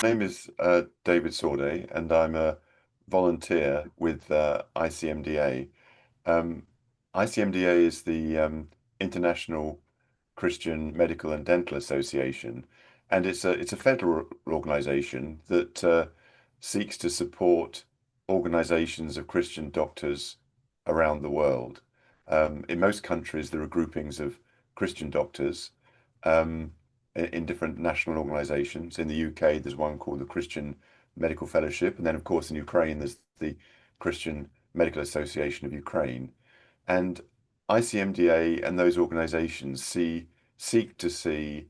My name is David Sawday, and I'm a volunteer with ICMDA. Um, ICMDA is the International Christian Medical and Dental Association, and it's a federal organization that seeks to support organizations of Christian doctors around the world. In most countries, there are groupings of Christian doctors. Um, in different national organizations. In the UK, there's one called the Christian Medical Fellowship, and then, of course, in Ukraine, there's the Christian Medical Association of Ukraine. And ICMDA and those organizations seek to see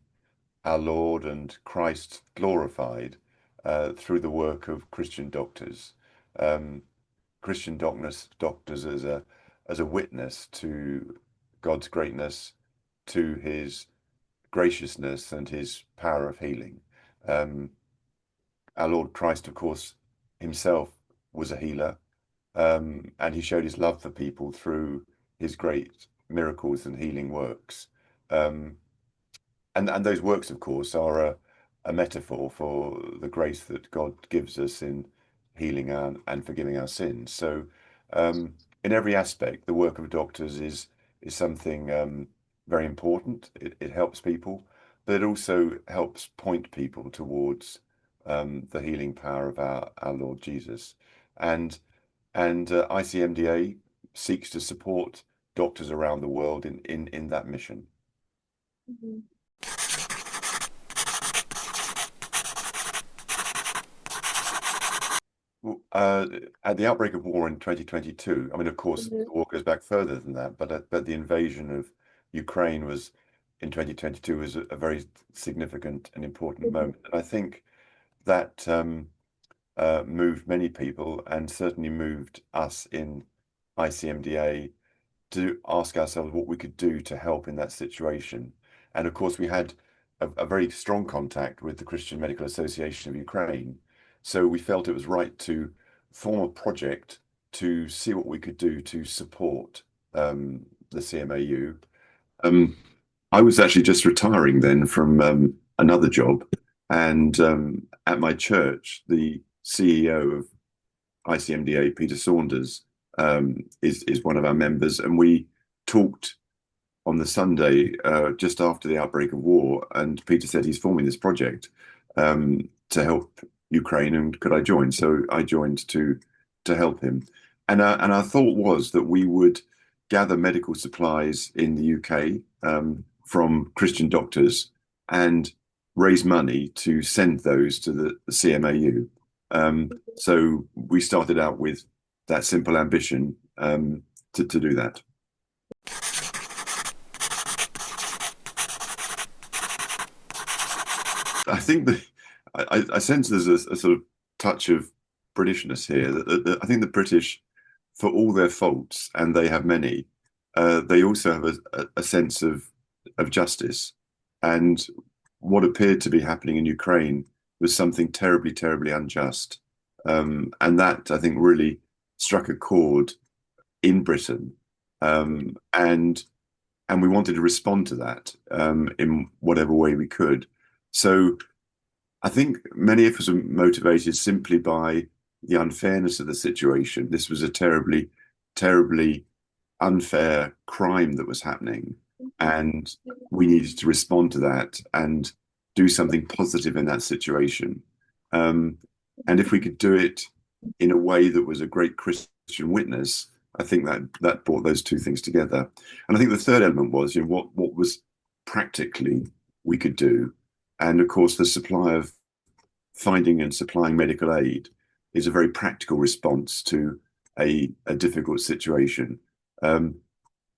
our Lord and Christ glorified through the work of Christian doctors. Um, Christian doctors as a witness to God's greatness, to His graciousness and his power of healing. Um, our Lord Christ, of course, himself was a healer, and he showed his love for people through his great miracles and healing works. Um, and those works, of course, are a metaphor for the grace that God gives us in healing and forgiving our sins. So, in every aspect, the work of doctors is something very important. It helps people, but it also helps point people towards the healing power of our Lord Jesus. And ICMDA seeks to support doctors around the world in that mission. Mhm. Well, at the outbreak of war in 2022, I mean, of course, Mhm. the war goes back further than that, but the invasion of Ukraine was in 2022 was a very significant and important Mhm. moment. And I think that moved many people and certainly moved us in ICMDA to ask ourselves what we could do to help in that situation. And of course, we had a very strong contact with the Christian Medical Association of Ukraine. So we felt it was right to form a project to see what we could do to support the CMAU. Um, I was actually just retiring then from another job, and at my church, the CEO of ICMDA, Peter Saunders, is one of our members, and we talked on the Sunday just after the outbreak of war, and Peter said he's forming this project to help Ukraine, and could I join? So I joined to help him, and our thought was that we would gather medical supplies in the UK from Christian doctors and raise money to send those to the CMAU. So we started out with that simple ambition to do that. I think that I sense there's a sort of touch of Britishness here. I think the British, for all their faults, and they have many, they also have a sense of justice. And what appeared to be happening in Ukraine was something terribly, terribly unjust. And that, I think, really struck a chord in Britain. And we wanted to respond to that in whatever way we could. So I think many of us are motivated simply by the unfairness of the situation. This was a terribly, terribly unfair crime that was happening, and we needed to respond to that and do something positive in that situation. Um, and if we could do it in a way that was a great Christian witness, I think that brought those two things together. And I think the third element was, what was practically we could do. And of course, the supply of finding and supplying medical aid is a very practical response to a difficult situation. Um,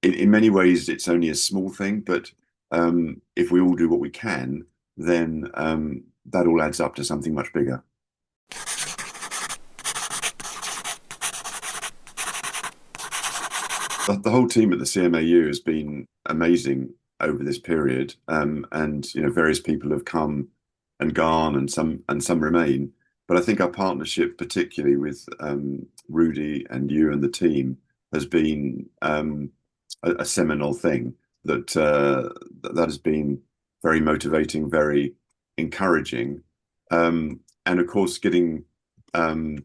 in many ways, it's only a small thing, but if we all do what we can, then that all adds up to something much bigger. The whole team at the CMAU has been amazing over this period, and various people have come and gone, and some remain. But I think our partnership, particularly with Rudy and you and the team, has been a seminal thing that has been very motivating, very encouraging. and of course, getting um,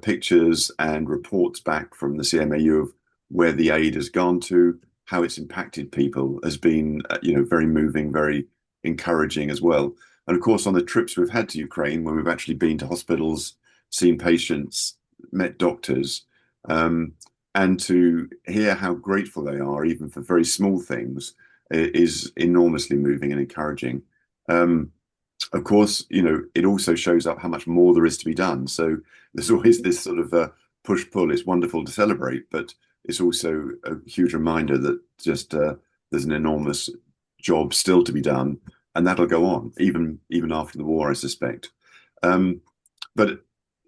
pictures and reports back from the CMAU of where the aid has gone to, how it's impacted people, has been, very moving, very encouraging as well. And of course, on the trips we've had to Ukraine, where we've actually been to hospitals, seen patients, met doctors, um, and to hear how grateful they are, even for very small things, is enormously moving and encouraging. Um, of course, it also shows up how much more there is to be done. So there's always this sort of push-pull. It's wonderful to celebrate, but it's also a huge reminder that just there's an enormous job still to be done, and that'll go on even after the war, I suspect. Um, but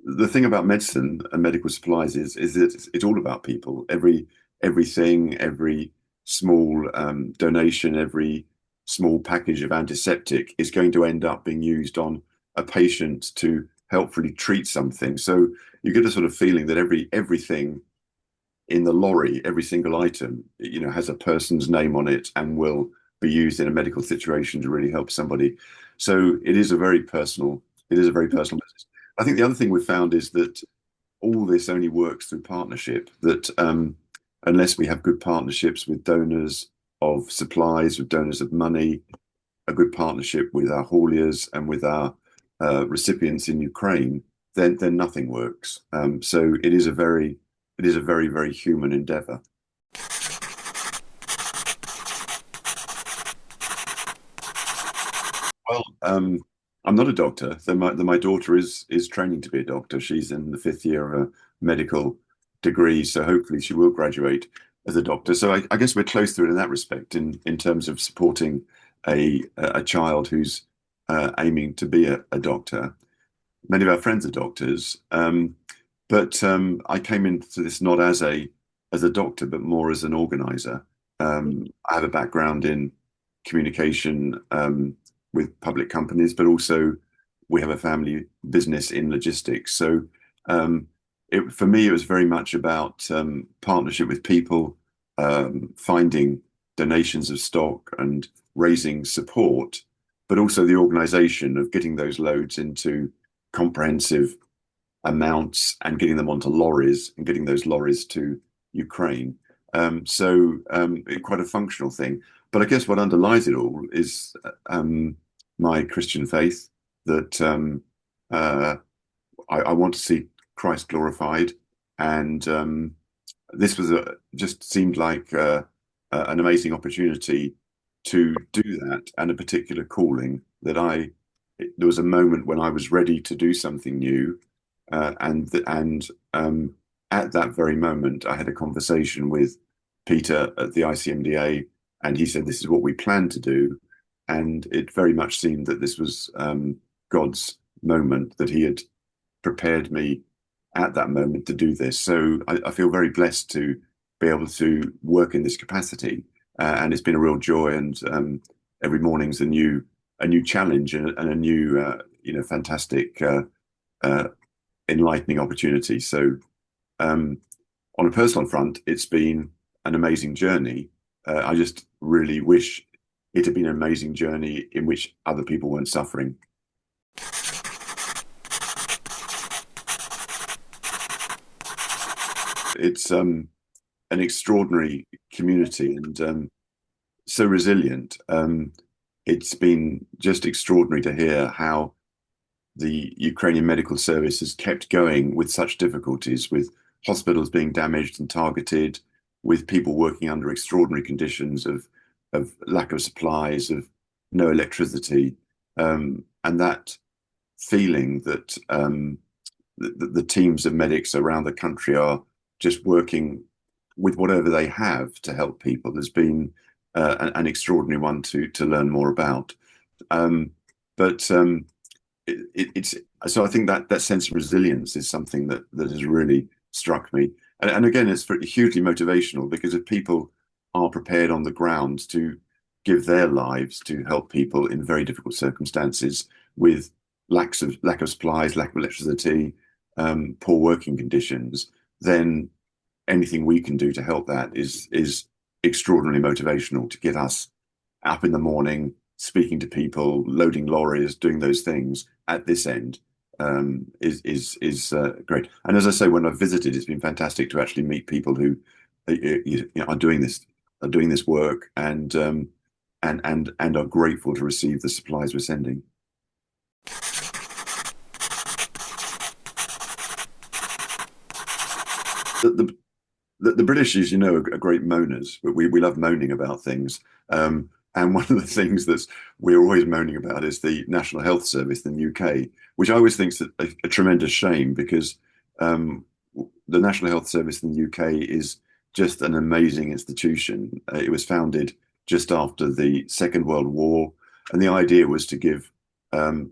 the thing about medicine and medical supplies is that it's all about people. Everything, every small donation, every small package of antiseptic is going to end up being used on a patient to helpfully treat something. So you get a sort of feeling that everything in the lorry, every single item, has a person's name on it and will be used in a medical situation to really help somebody. So it is a very personal business. I think the other thing we've found is that all this only works through partnership, that unless we have good partnerships with donors of supplies, with donors of money, a good partnership with our hauliers and with our recipients in Ukraine, then nothing works. So it is a very, very human endeavor. Well, I'm not a doctor. My daughter is training to be a doctor. She's in the fifth year of a medical degree, so hopefully she will graduate as a doctor. So I guess we're close to it in that respect, in terms of supporting a child who's aiming to be a doctor. Many of our friends are doctors, but I came into this not as a doctor, but more as an organizer. I have a background in communication with public companies, but also we have a family business in logistics. So for me, it was very much about partnership with people, finding donations of stock and raising support, but also the organization of getting those loads into comprehensive amounts and getting them onto lorries and getting those lorries to Ukraine. Quite a functional thing. But I guess what underlies it all is my Christian faith, that I want to see Christ glorified, and this was just seemed like an amazing opportunity to do that, and a particular calling that there was a moment when I was ready to do something new, and at that very moment, I had a conversation with Peter at the ICMDA, and he said, "This is what we plan to do." And it very much seemed that this was God's moment, that He had prepared me at that moment to do this. So I feel very blessed to be able to work in this capacity, and it's been a real joy. And every morning's a new challenge and a new fantastic enlightening opportunity. So on a personal front, it's been an amazing journey. I just really wish it had been an amazing journey in which other people weren't suffering. It's an extraordinary community, and so resilient. It's been just extraordinary to hear how the Ukrainian medical service has kept going with such difficulties, with hospitals being damaged and targeted, with people working under extraordinary conditions of lack of supplies, of no electricity, and that feeling that the teams of medics around the country are just working with whatever they have to help people has been an extraordinary one to learn more about. But it's so I think that sense of resilience is something that has really struck me. And again, it's hugely motivational, because if people are prepared on the ground to give their lives to help people in very difficult circumstances with lack of supplies, lack of electricity, poor working conditions, then anything we can do to help that is extraordinarily motivational, to get us up in the morning, speaking to people, loading lorries, doing those things at this end is great. And as I say, when I've visited, it's been fantastic to actually meet people who are doing this work and are grateful to receive the supplies we're sending. The, the British, as you know, are great moaners, but we love moaning about things. And one of the things that we're always moaning about is the National Health Service in the UK, which I always think is a tremendous shame because the National Health Service in the UK is just an amazing institution. It was founded just after the Second World War, and the idea was to give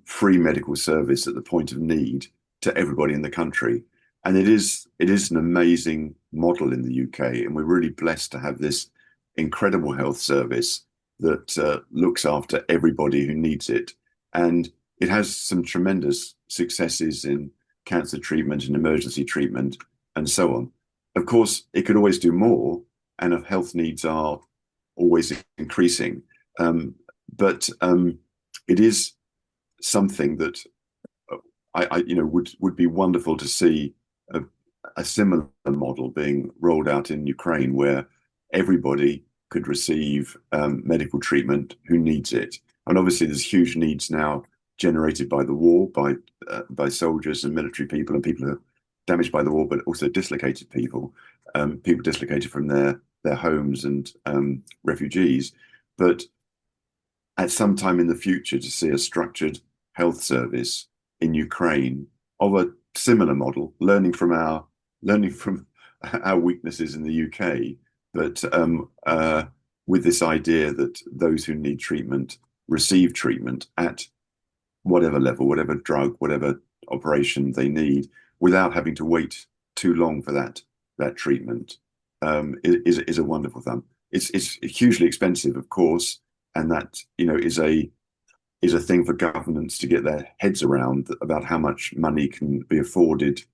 free medical service at the point of need to everybody in the country. And it is an amazing model in the UK, and we're really blessed to have this incredible health service that looks after everybody who needs it. And it has some tremendous successes in cancer treatment and emergency treatment and so on. Of course, it could always do more, and if health needs are always increasing. But it is something that would be wonderful to see a similar model being rolled out in Ukraine, where everybody could receive medical treatment who needs it. And obviously, there's huge needs now generated by the war, by soldiers and military people and people who are damaged by the war, but also dislocated people, people dislocated from their homes and refugees. But at some time in the future, to see a structured health service in Ukraine of a similar model, learning from our weaknesses in the UK, but with this idea that those who need treatment receive treatment at whatever level, whatever drug, whatever operation they need, without having to wait too long for that treatment, is a wonderful thing. It's hugely expensive, of course, and that is a thing for governments to get their heads around about how much money can be afforded,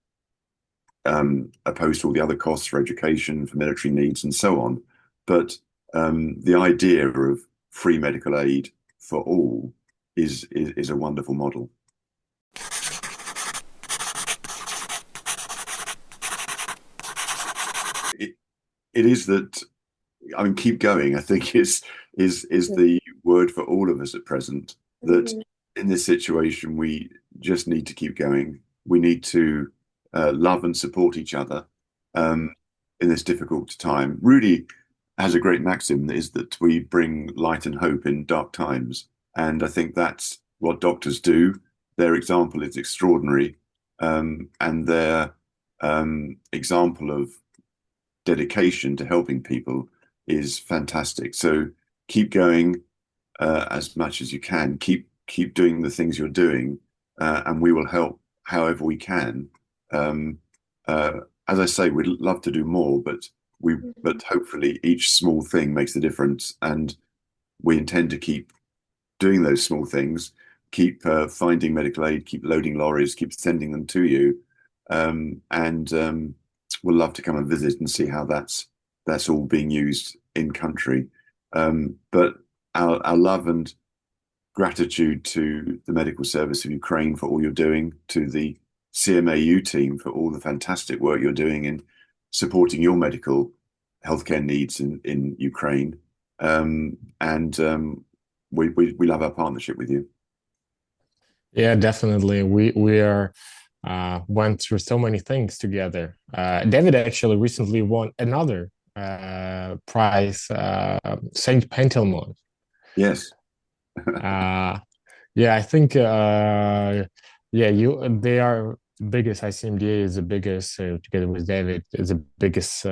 opposed to all the other costs for education, for military needs, and so on. But the idea of free medical aid for all is a wonderful model. It is that, I mean, keep going, I think is the word for all of us at present. That in this situation, we just need to keep going. We need to love and support each other in this difficult time. Rudy has a great maxim, is that we bring light and hope in dark times. And I think that's what doctors do. Their example is extraordinary. And their example of dedication to helping people is fantastic. So keep going as much as you can. Keep doing the things you're doing, and we will help however we can. As I say, we'd love to do more, but hopefully each small thing makes a difference, and we intend to keep doing those small things. Keep finding medical aid, keep loading lorries, keep sending them to you, and we'll love to come and visit and see how that's all being used in country. But our love and gratitude to the medical service of Ukraine for all you're doing, to the CMAU team for all the fantastic work you're doing in supporting your medical healthcare needs in Ukraine. We love our partnership with you. Yeah, definitely. We are went through so many things together. David actually recently won another prize, Saint Pantaleon. Yes. Yeah, I think they are biggest. ICMDA is the biggest, together with David, is the biggest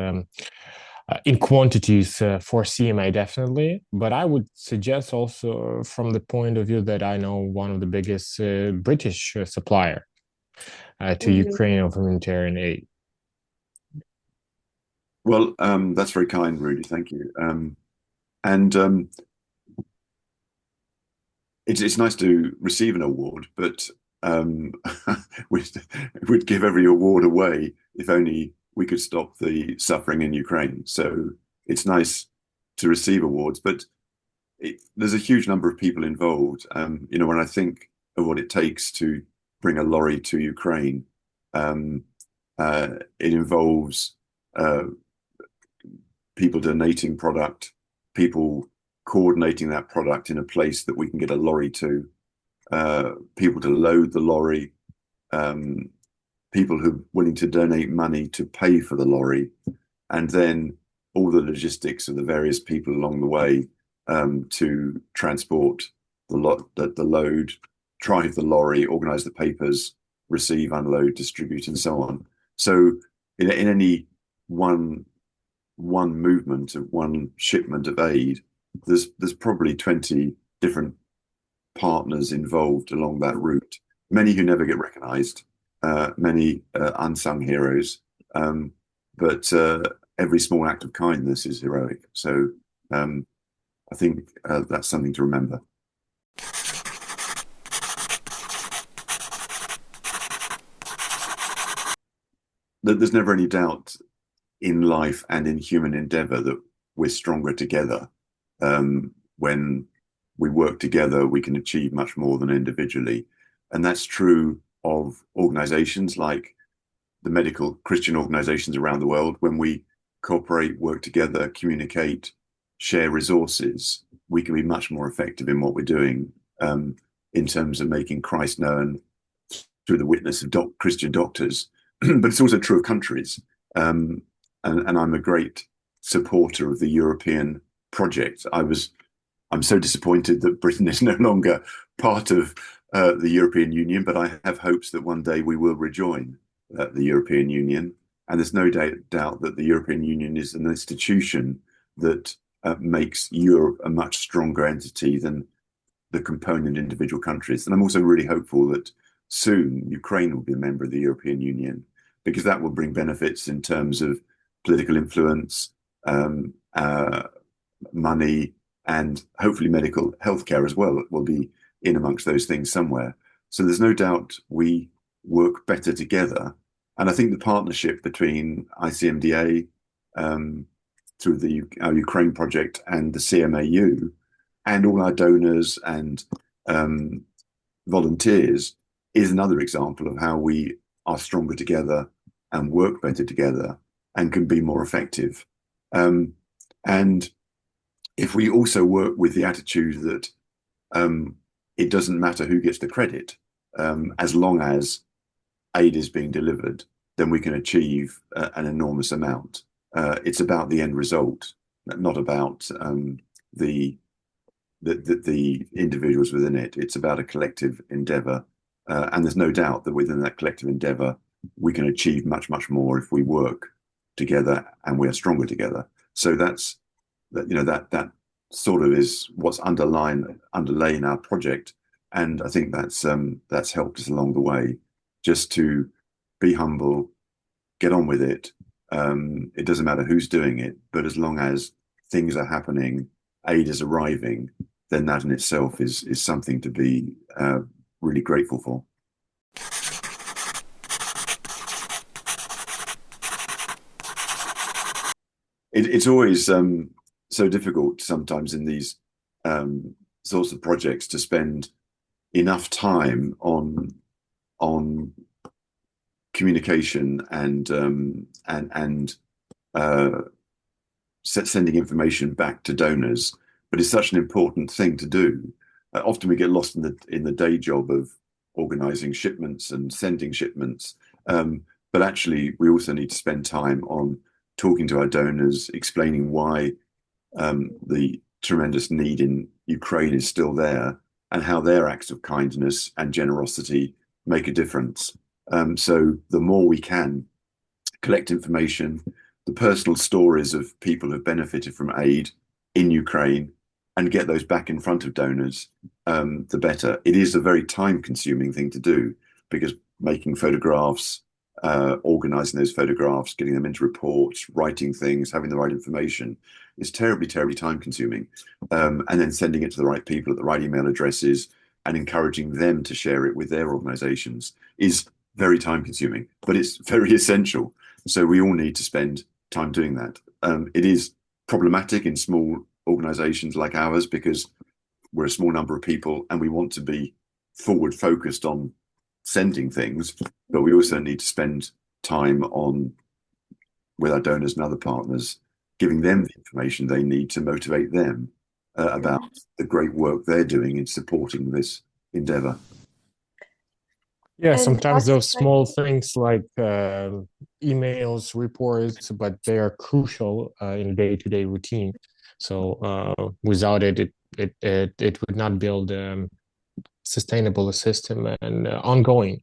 in quantities for CMA, definitely. But I would suggest also from the point of view that I know one of the biggest British supplier to Ukraine of humanitarian aid. Well, that's very kind, Rudy. Thank you. And it's nice to receive an award, but we'd give every award away if only we could stop the suffering in Ukraine. So it's nice to receive awards, but there's a huge number of people involved. When I think of what it takes to bring a lorry to Ukraine, um, it involves uh, people donating product, people coordinating that product in a place that we can get a lorry to, people to load the lorry, um, people who are willing to donate money to pay for the lorry, and then all the logistics of the various people along the way to transport the load, drive the lorry, organize the papers, receive, unload, distribute, and so on. So in any one one movement of one shipment of aid, there's probably 20 different partners involved along that route, many who never get recognized, many unsung heroes, but every small act of kindness is heroic. So um, I think that's something to remember. There's never any doubt in life and in human endeavor that we're stronger together. When we work together, we can achieve much more than individually. And that's true of organizations like the medical Christian organizations around the world. When we cooperate, work together, communicate, share resources, we can be much more effective in what we're doing in terms of making Christ known through the witness of Christian doctors. But it's also true of countries. And I'm a great supporter of the European project. I'm so disappointed that Britain is no longer part of the European Union, but I have hopes that one day we will rejoin the European Union. And there's no doubt that the European Union is an institution that makes Europe a much stronger entity than the component individual countries. And I'm also really hopeful that soon Ukraine will be a member of the European Union, because that will bring benefits in terms of political influence, money, and hopefully medical healthcare as well will be in amongst those things somewhere. So there's no doubt we work better together. And I think the partnership between ICMDA through our Ukraine project and the CMAU and all our donors and volunteers is another example of how we are stronger together and work better together and can be more effective. And if we also work with the attitude that it doesn't matter who gets the credit, as long as aid is being delivered, then we can achieve an enormous amount. It's about the end result, not about the individuals within it. It's about a collective endeavor. And there's no doubt that within that collective endeavor, we can achieve much, much more if we work together and we are stronger together. So that sort of is what's underlaying our project. And I think that's helped us along the way, just to be humble, get on with it. It doesn't matter who's doing it, but as long as things are happening, aid is arriving, then that in itself is something to be really grateful for. It's always so difficult sometimes in these sorts of projects to spend enough time on communication and sending information back to donors. But it's such an important thing to do. Often we get lost in the day job of organizing shipments and sending shipments. But actually, we also need to spend time on talking to our donors, explaining why the tremendous need in Ukraine is still there, and how their acts of kindness and generosity make a difference. So the more we can collect information, the personal stories of people who have benefited from aid in Ukraine, and get those back in front of donors, the better. It is a very time-consuming thing to do, because making photographs, organizing those photographs, getting them into reports, writing things, having the right information is terribly, terribly time consuming. And then sending it to the right people at the right email addresses and encouraging them to share it with their organizations is very time consuming, but it's very essential. So we all need to spend time doing that. It is problematic in small organizations like ours because we're a small number of people and we want to be forward focused on sending things, but we also need to spend time on with our donors and other partners, giving them the information they need to motivate them about the great work they're doing in supporting this endeavor. Yeah, And sometimes those small things like emails, reports, but they are crucial in day-to-day routine. So without it would not build sustainable system and ongoing.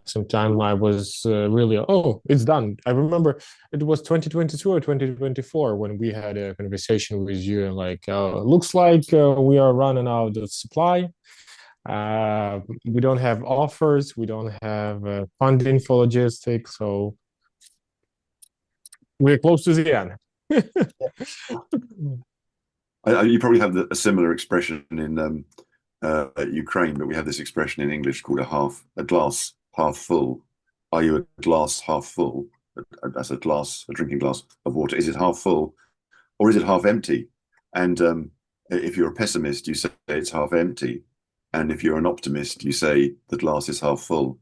Sometime I was really, oh, it's done. I remember it was 2022 or 2024 when we had a conversation with you and like, looks like we are running out of supply. We don't have offers, we don't have funding for logistics, so we're close to the end. You probably have a similar expression in Ukraine, but we have this expression in English called a glass half full. Are you a glass half full? That's a drinking glass of water. Is it half full or is it half empty? And if you're a pessimist, you say it's half empty. And if you're an optimist, you say the glass is half full.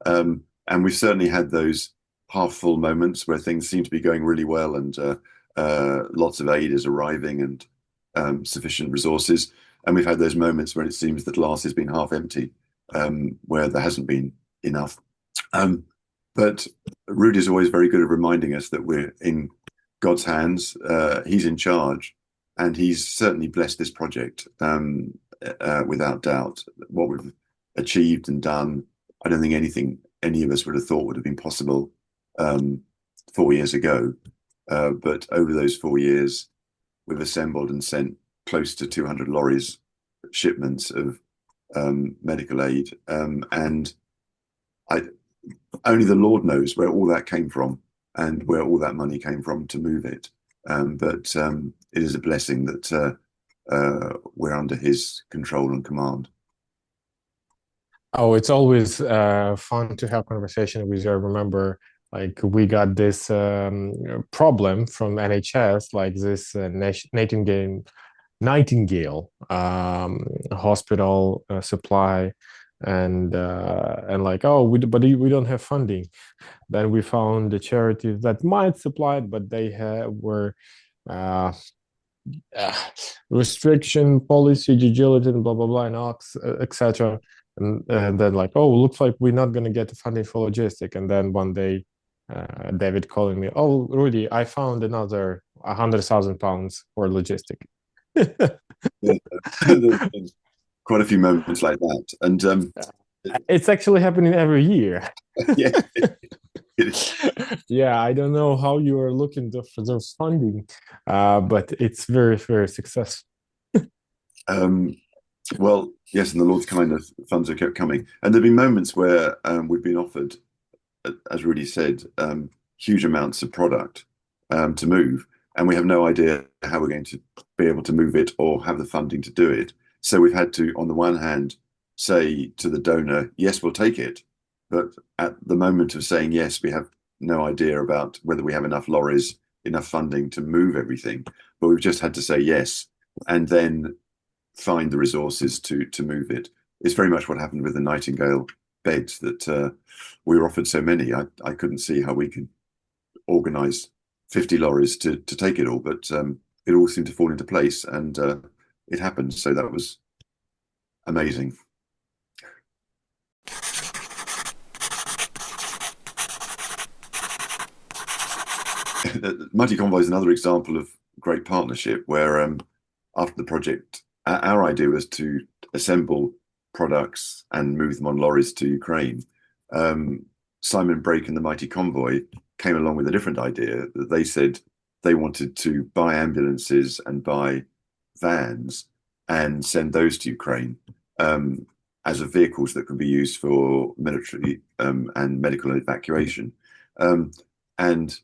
And we've certainly had those half full moments where things seem to be going really well and lots of aid is arriving and sufficient resources. And we've had those moments when it seems the glass has been half empty, where there hasn't been enough. But Rudy is always very good at reminding us that we're in God's hands. He's in charge, and he's certainly blessed this project without doubt. What we've achieved and done, I don't think any of us would have thought would have been possible 4 years ago. But over those 4 years, we've assembled and sent close to 200 lorries, shipments of medical aid. And only the Lord knows where all that came from and where all that money came from to move it. But it is a blessing that we're under his control and command. Oh, it's always fun to have conversation with you. I remember like we got this problem from NHS, like this Nightingale hospital supply, and like, oh, we don't have funding. Then we found the charities that might supply it, but they were uh, restriction policy, due diligence, blah blah blah, and etc. And then like, oh, looks like we're not gonna get the funding for logistic. And then one day, David calling me, oh, Rudy, I found another £100,000 for logistic. Yeah, there's been quite a few moments like that, and It's actually happening every year. yeah, Yeah, I don't know how you are looking for those funding, but it's very, very successful. Well, yes, and the Lord's kind of funds have kept coming, and there've been moments where we've been offered, as Rudy said, huge amounts of product to move, and we have no idea how we're going to be able to move it or have the funding to do it. So we've had to, on the one hand, say to the donor, yes, we'll take it. But at the moment of saying yes, we have no idea about whether we have enough lorries, enough funding to move everything. But we've just had to say yes and then find the resources to move it. It's very much what happened with the Nightingale beds that we were offered so many. I couldn't see how we could organise 50 lorries to take it all, but it all seemed to fall into place and it happened. So that was amazing. Mighty Convoy is another example of great partnership where after the project, our idea was to assemble products and move them on lorries to Ukraine. Simon Brake and the Mighty Convoy came along with a different idea that they said they wanted to buy ambulances and buy vans and send those to Ukraine as vehicles that could be used for military and medical evacuation. And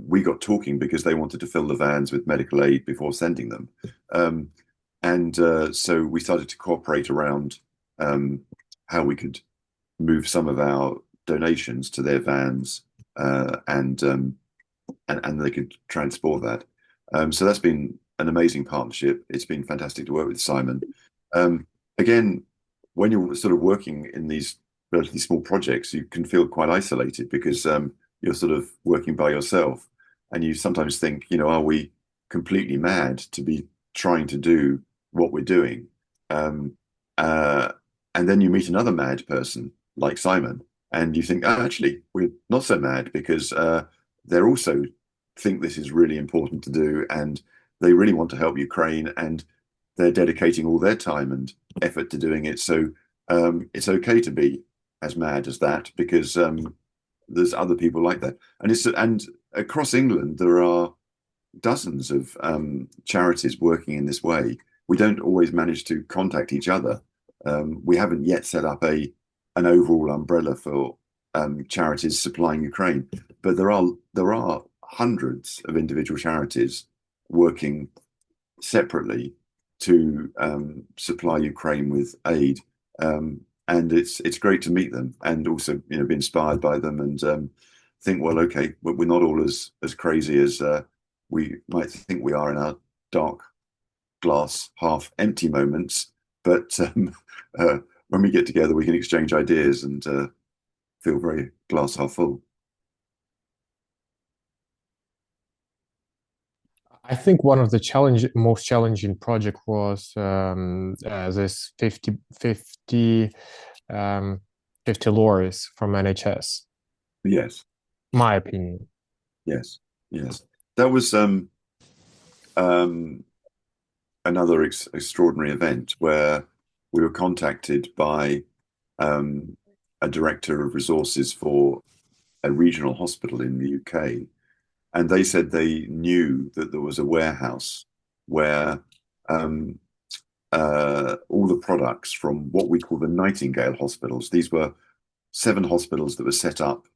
we got talking because they wanted to fill the vans with medical aid before sending them. So we started to cooperate around how we could move some of our donations to their vans and they could transport that. So that's been an amazing partnership. It's been fantastic to work with Simon. Um, Again, when you're sort of working in these relatively small projects, you can feel quite isolated because you're sort of working by yourself, and you sometimes think, are we completely mad to be trying to do what we're doing? Um, uh, and then you meet another mad person like Simon, and you think, oh, actually, we're not so mad because they're also think this is really important to do, and they really want to help Ukraine, and they're dedicating all their time and effort to doing it. So it's okay to be as mad as that because there's other people like that, and across England there are dozens of charities working in this way. We don't always manage to contact each other. We haven't yet set up a an overall umbrella for charities supplying Ukraine, but there are hundreds of individual charities working separately to supply Ukraine with aid. And it's great to meet them and also be inspired by them and think, well, okay, we're not all as crazy as we might think we are in our dark glass half empty moments. But when we get together, we can exchange ideas and feel very glass half full. I think one of the most challenging project was this um, 50 lorries from NHS. Yes, My opinion. yes, yes. That was um, another extraordinary event where we were contacted by um, a director of resources for a regional hospital in the UK, and they said they knew that there was a warehouse where um, all the products from what we call the Nightingale hospitals. These were 7 hospitals that were set up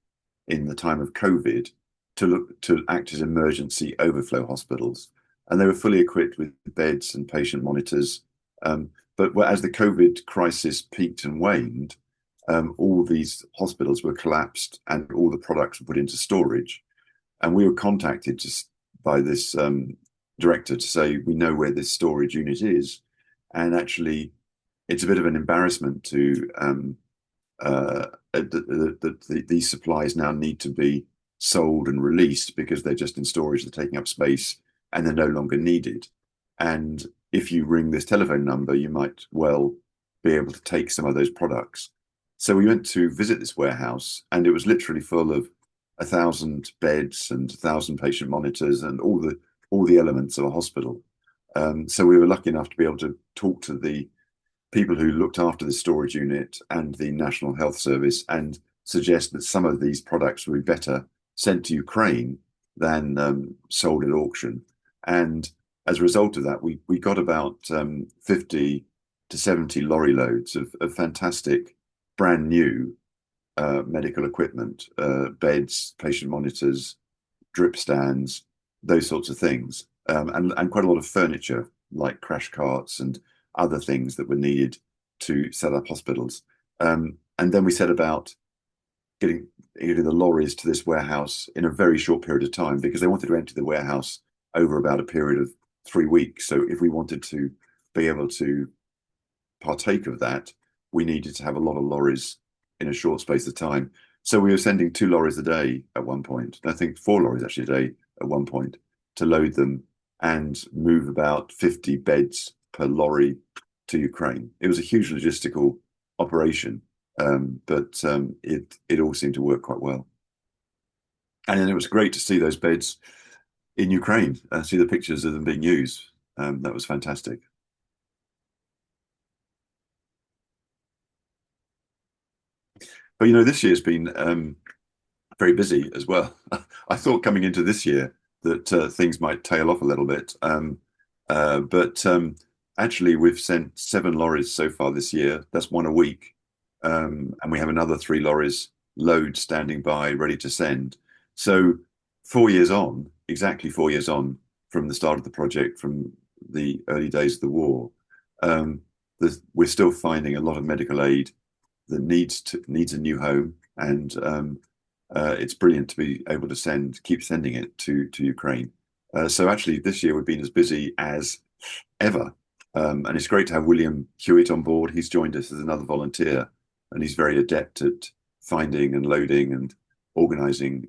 in the time of COVID to act as emergency overflow hospitals, and they were fully equipped with beds and patient monitors. But as the COVID crisis peaked and waned, all these hospitals were collapsed and all the products were put into storage. And we were contacted just by this director to say, we know where this storage unit is. And actually, it's a bit of an embarrassment to these supplies now need to be sold and released because they're just in storage, they're taking up space, and they're no longer needed. And if you ring this telephone number, you might well be able to take some of those products. So we went to visit this warehouse, and it was literally full of 1,000 beds and 1,000 patient monitors and all the elements of a hospital. So we were lucky enough to be able to talk to the people who looked after the storage unit and the National Health Service and suggest that some of these products would be better sent to Ukraine than sold at auction. And as a result of that, we got about 50 to 70 lorry loads of fantastic, brand new medical equipment, beds, patient monitors, drip stands, those sorts of things, and quite a lot of furniture like crash carts and other things that were needed to set up hospitals. And then we set about getting the lorries to this warehouse in a very short period of time because they wanted to empty the warehouse over about a period of 3 weeks. So if we wanted to be able to partake of that, we needed to have a lot of lorries in a short space of time. So we were sending 2 lorries a day at one point. I think 4 lorries actually a day at one point to load them and move about 50 beds per lorry to Ukraine. It was a huge logistical operation, but it all seemed to work quite well. And then it was great to see those beds in Ukraine and see the pictures of them being used. That was fantastic. But this year's been very busy as well. I thought coming into this year that things might tail off a little bit, but actually we've sent 7 lorries so far this year. That's one a week, and we have another 3 lorries load standing by, ready to send. So 4 years on, exactly 4 years on from the start of the project, from the early days of the war, um, we're still finding a lot of medical aid that needs a new home, and it's brilliant to be able to keep sending it to Ukraine. So actually, this year we've been as busy as ever. And it's great to have William Hewitt on board. He's joined us as another volunteer, and he's very adept at finding and loading and organizing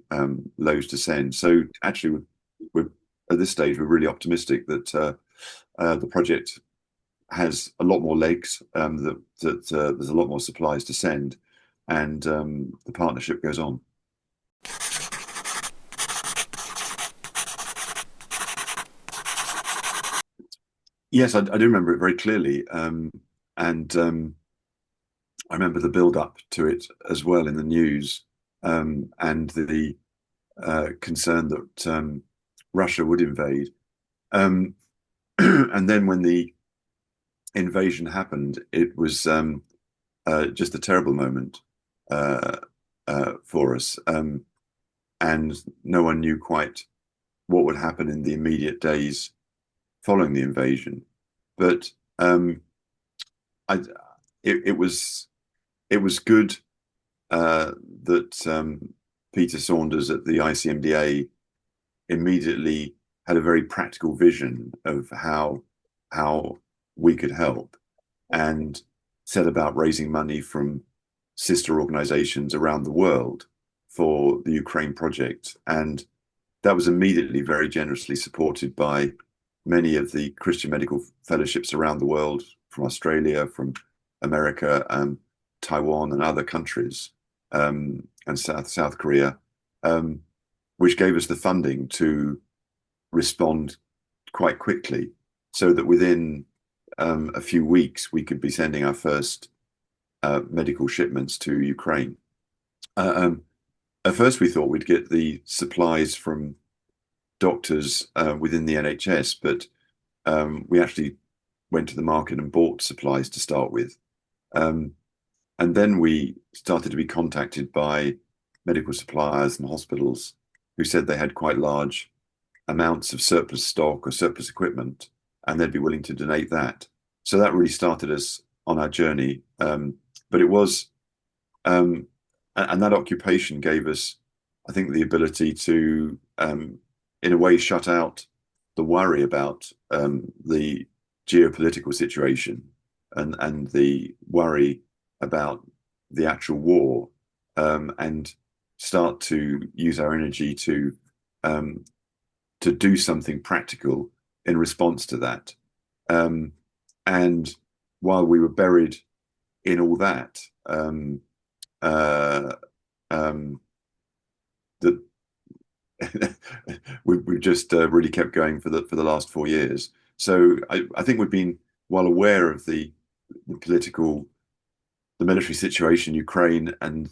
loads to send. So actually, we're at this stage, we're really optimistic that the project has a lot more legs, that there's a lot more supplies to send, and the partnership goes on. Yes, I do remember it very clearly, and I remember the build up to it as well in the news, and the concern that Russia would invade. Um, and then when the invasion happened, it was just a terrible moment uh, for us, and no one knew quite what would happen in the immediate days following the invasion. But I, it was good that Peter Saunders at the ICMDA immediately had a very practical vision of how we could help, and set about raising money from sister organizations around the world for the Ukraine project. And that was immediately very generously supported by many of the Christian medical fellowships around the world, from Australia, from America, Taiwan, and other countries, and South Korea, which gave us the funding to respond quite quickly, so that within a few weeks we could be sending our first medical shipments to Ukraine. At first, we thought we'd get the supplies from doctors within the NHS, but we actually went to the market and bought supplies to start with. And then we started to be contacted by medical suppliers and hospitals who said they had quite large amounts of surplus stock or surplus equipment, and they'd be willing to donate that. So that really started us on our journey. But it was, and that occupation gave us, I think, the ability to, in a way, shut out the worry about the geopolitical situation, and the worry about the actual war, and start to use our energy to do something practical in response to that. And while we were buried in all that, uh, that we've just really kept going for the last 4 years. So I think we've been well aware of the political, the military situation in Ukraine, and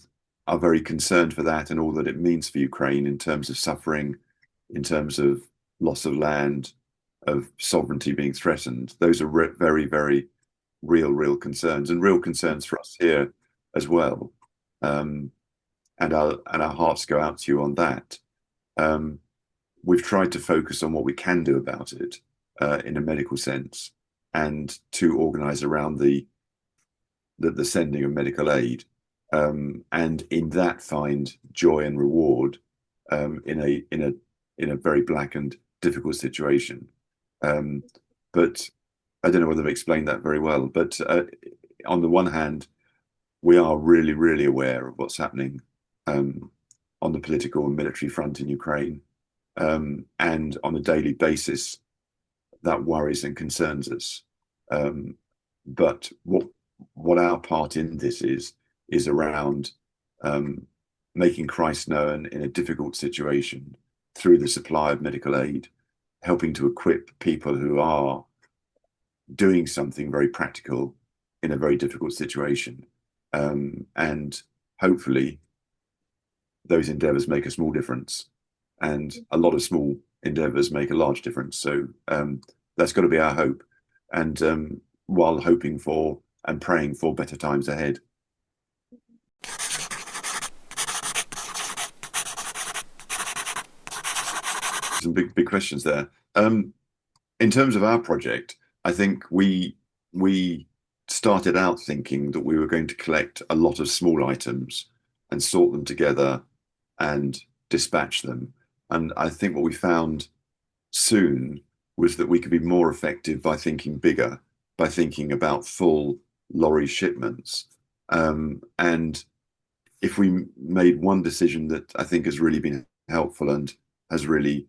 are very concerned for that and all that it means for Ukraine in terms of suffering, in terms of loss of land, of sovereignty being threatened. Those are very, very real concerns, and real concerns for us here as well. And our hearts go out to you on that. We've tried to focus on what we can do about it in a medical sense, and to organise around the sending of medical aid, and in that find joy and reward in a very black and difficult situation. But I don't know whether I've explained that very well. But on the one hand, we are really aware of what's happening on the political and military front in Ukraine, and on a daily basis, that worries and concerns us. But what our part in this is around making Christ known in a difficult situation through the supply of medical aid, helping to equip people who are doing something very practical in a very difficult situation. And hopefully those endeavors make a small difference, and a lot of small endeavors make a large difference. So that's got to be our hope, and while hoping for and praying for better times ahead. Some big questions there. In terms of our project, I think we started out thinking that we were going to collect a lot of small items and sort them together and dispatch them. And I think what we found soon was that we could be more effective by thinking bigger, by thinking about full lorry shipments. And if we made one decision that I think has really been helpful and has really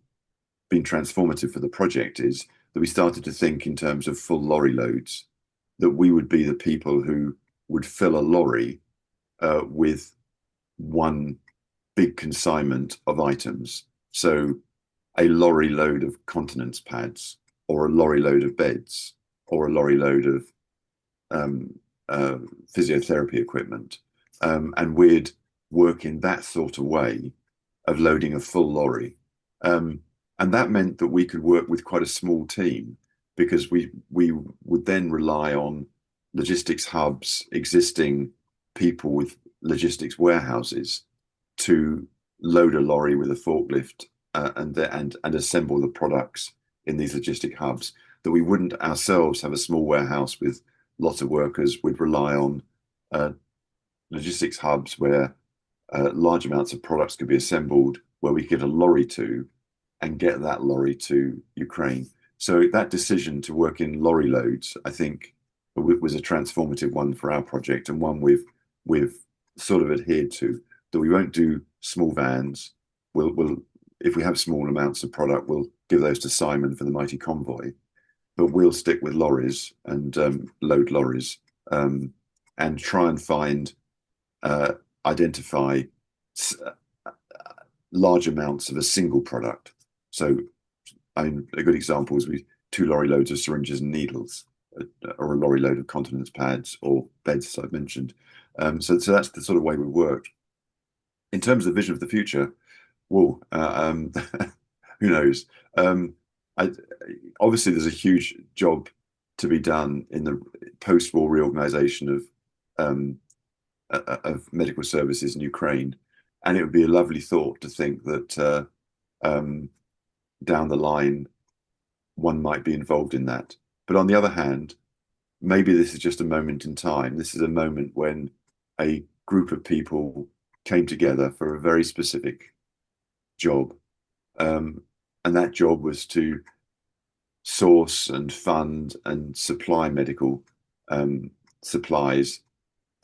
been transformative for the project is that we started to think in terms of full lorry loads, that we would be the people who would fill a lorry with one big consignment of items. So a lorry load of continence pads, or a lorry load of beds, or a lorry load of um, uh, physiotherapy equipment. And we'd work in that sort of way of loading a full lorry. And that meant that we could work with quite a small team because we would then rely on logistics hubs, existing people with logistics warehouses to load a lorry with a forklift and assemble the products in these logistic hubs. That we wouldn't ourselves have a small warehouse with lots of workers. We'd rely on logistics hubs where large amounts of products could be assembled, where we get a lorry to and get that lorry to Ukraine. So that decision to work in lorry loads, I think, was a transformative one for our project, and one we've sort of adhered to. That we won't do small vans. We'll if we have small amounts of product, we'll give those to Simon for the mighty convoy. But we'll stick with lorries and load lorries and try and find identify large amounts of a single product. So, I mean, a good example is we 2 lorry loads of syringes and needles, or a lorry load of continence pads or beds, as I've mentioned. So that's the sort of way we worked. In terms of the vision of the future, whoa, who knows? I, Obviously, there's a huge job to be done in the post-war reorganization of medical services in Ukraine, and it would be a lovely thought to think that down the line one might be involved in that. But on the other hand, maybe this is just a moment in time. This is a moment when a group of people came together for a very specific job. And that job was to source and fund and supply medical supplies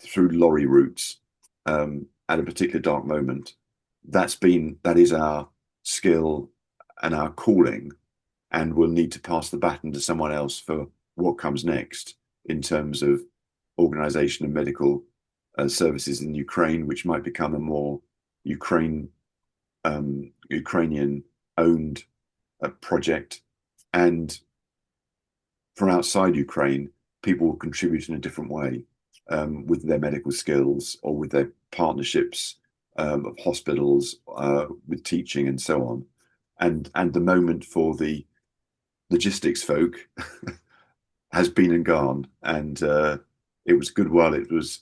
through lorry routes at a particular dark moment. That is our skill and our calling, and we'll need to pass the baton to someone else for what comes next in terms of organization of medical services in Ukraine, which might become a more Ukrainian owned project. And from outside Ukraine, people will contribute in a different way with their medical skills or with their partnerships of hospitals, with teaching and so on. And the moment for the logistics folk has been and gone. And it was good while it was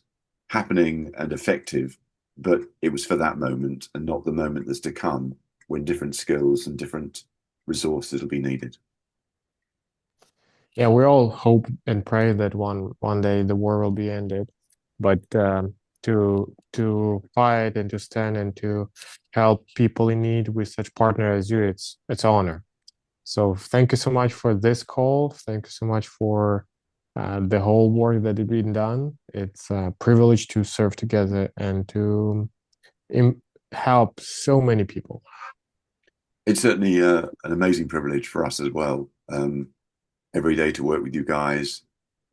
happening and effective, but it was for that moment and not the moment that's to come when different skills and different resources will be needed. Yeah, we all hope and pray that one day the war will be ended, but to fight and to stand and to help people in need with such partner as you, it's an honor. So thank you so much for this call. Thank you so much for the whole work that has been done. It's a privilege to serve together and to help so many people. It's certainly an amazing privilege for us as well. Every day to work with you guys,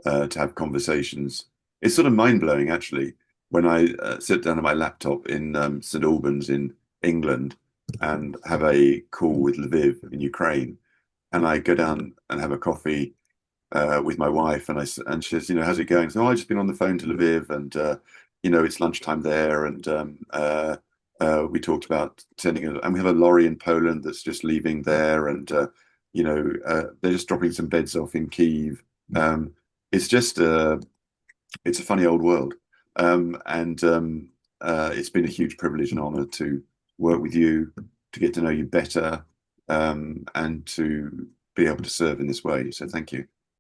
to have conversations. It's sort of mind blowing, actually, when I sit down at my laptop in St. Albans in England and have a call with Lviv in Ukraine, and I go down and have a coffee with my wife, and she says, how's it going? So, I've just been on the phone to Lviv, and it's lunchtime there, and we talked about and we have a lorry in Poland that's just leaving there, and they're just dropping some beds off in Kyiv. It's just it's a funny old world, and it's been a huge privilege and honor to work with you, to get to know you better, and to be able to serve in this way. So thank you.